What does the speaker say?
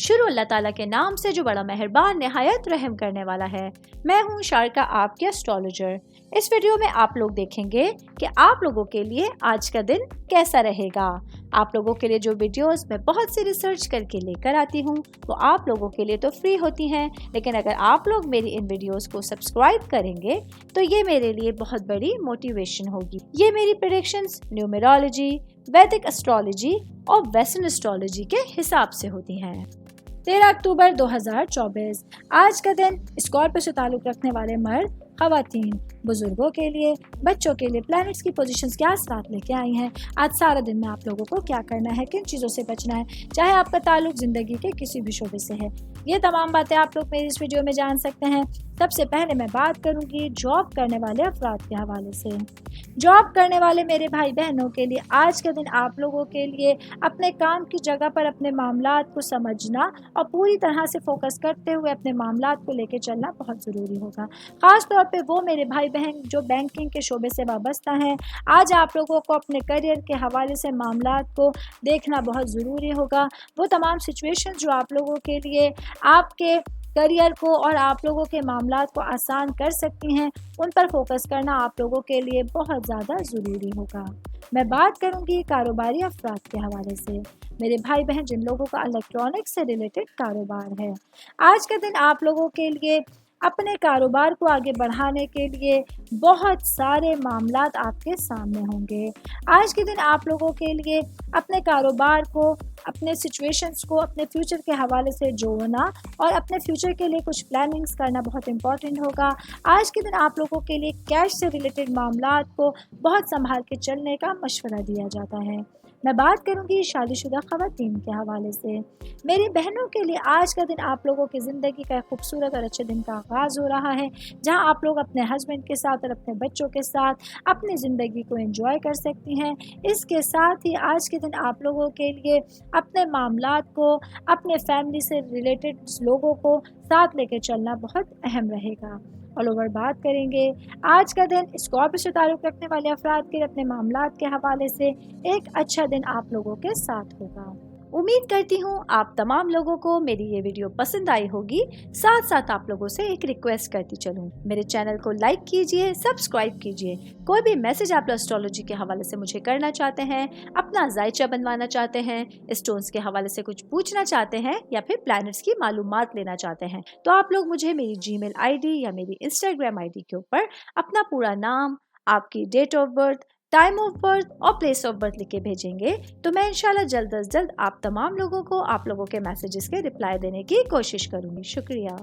شروع اللہ تعالیٰ کے نام سے جو بڑا مہربان نہایت رحم کرنے والا ہے۔ میں ہوں شارکا، آپ کے اسٹرالوجر۔ اس ویڈیو میں آپ لوگ دیکھیں گے کہ آپ لوگوں کے لیے آج کا دن کیسا رہے گا۔ آپ لوگوں کے لیے جو ویڈیوز میں بہت سی ریسرچ کر کے لے کر آتی ہوں وہ آپ لوگوں کے لیے تو فری ہوتی ہیں، لیکن اگر آپ لوگ میری ان ویڈیوز کو سبسکرائب کریں گے تو یہ میرے لیے بہت بڑی موٹیویشن ہوگی۔ یہ میری پریڈکشنز نیومرولوجی، ویدک اسٹرالوجی اور ویسٹرن اسٹرالوجی کے حساب سے ہوتی ہیں۔ 13 اکتوبر 2024 آج کا دن اسکارپیو سے تعلق رکھنے والے مرد، خواتین، بزرگوں کے لیے، بچوں کے لیے پلانٹس کی پوزیشنز کیا اثرات لے کے آئی ہیں۔ آج سارا دن میں آپ لوگوں کو کیا کرنا ہے، کن چیزوں سے بچنا ہے، چاہے آپ کا تعلق زندگی کے کسی بھی شعبے سے ہے، یہ تمام باتیں آپ لوگ میری اس ویڈیو میں جان سکتے ہیں۔ سب سے پہلے میں بات کروں گی جاب کرنے والے افراد کے حوالے سے۔ جاب کرنے والے میرے بھائی بہنوں کے لیے آج کا دن آپ لوگوں کے لیے اپنے کام کی جگہ پر اپنے معاملات کو سمجھنا اور پوری طرح سے فوکس کرتے ہوئے اپنے معاملات کو لے کے چلنا بہت ضروری ہوگا۔ خاص طور پہ وہ میرے بھائی بہن جو بینکنگ کے شعبے سے وابستہ ہیں، آج آپ لوگوں کو اپنے کیریئر کے حوالے سے معاملات کو دیکھنا بہت ضروری ہوگا۔ وہ تمام سچویشن جو آپ لوگوں کے لیے آپ کے کیریئر کو اور آپ لوگوں کے معاملات کو آسان کر سکتی ہیں، ان پر فوکس کرنا آپ لوگوں کے لیے بہت زیادہ ضروری ہوگا۔ میں بات کروں گی کاروباری افراد کے حوالے سے۔ میرے بھائی بہن جن لوگوں کا الیکٹرانک سے ریلیٹڈ کاروبار ہے، آج کے دن آپ لوگوں کے لیے اپنے کاروبار کو آگے بڑھانے کے لیے بہت سارے معاملات آپ کے سامنے ہوں گے۔ آج کے دن آپ لوگوں کے لیے اپنے کاروبار کو، اپنے سچویشنز کو اپنے فیوچر کے حوالے سے جوڑنا اور اپنے فیوچر کے لیے کچھ پلاننگز کرنا بہت امپورٹنٹ ہوگا۔ آج کے دن آپ لوگوں کے لیے کیش سے ریلیٹڈ معاملات کو بہت سنبھال کے چلنے کا مشورہ دیا جاتا ہے۔ میں بات کروں گی شادی شدہ خواتین کے حوالے سے۔ میری بہنوں کے لیے آج کا دن آپ لوگوں کی زندگی کا ایک خوبصورت اور اچھے دن کا آغاز ہو رہا ہے، جہاں آپ لوگ اپنے ہسبینڈ کے ساتھ اور اپنے بچوں کے ساتھ اپنی زندگی کو انجوائے کر سکتی ہیں۔ اس کے ساتھ ہی آج کے دن آپ لوگوں کے لیے اپنے معاملات کو، اپنے فیملی سے ریلیٹڈ لوگوں کو ساتھ لے کے چلنا بہت اہم رہے گا۔ آل اوور بات کریں گے آج کا دن اسکارپیو سے تعلق رکھنے والے افراد کے اپنے معاملات کے حوالے سے ایک اچھا دن آپ لوگوں کے ساتھ ہوگا۔ امید کرتی ہوں آپ تمام لوگوں کو میری یہ ویڈیو پسند آئی ہوگی۔ ساتھ ساتھ آپ لوگوں سے ایک ریکویسٹ کرتی چلوں، میرے چینل کو لائک کیجئے، سبسکرائب کیجئے۔ کوئی بھی میسج آپ اسٹرالوجی کے حوالے سے مجھے کرنا چاہتے ہیں، اپنا ذائچہ بنوانا چاہتے ہیں، اسٹونز کے حوالے سے کچھ پوچھنا چاہتے ہیں یا پھر پلانٹس کی معلومات لینا چاہتے ہیں، تو آپ لوگ مجھے میری جی میل آئی ڈی یا میری انسٹاگرام آئی ڈی کے اوپر اپنا پورا نام، آپ کی date of birth, time of birth اور پلیس آف برتھ لکھ کے بھیجیں گے تو میں انشاءاللہ جلد از جلد آپ تمام لوگوں کو آپ لوگوں کے میسیجز کے رپلائی دینے کی کوشش کروں گی۔ شکریہ۔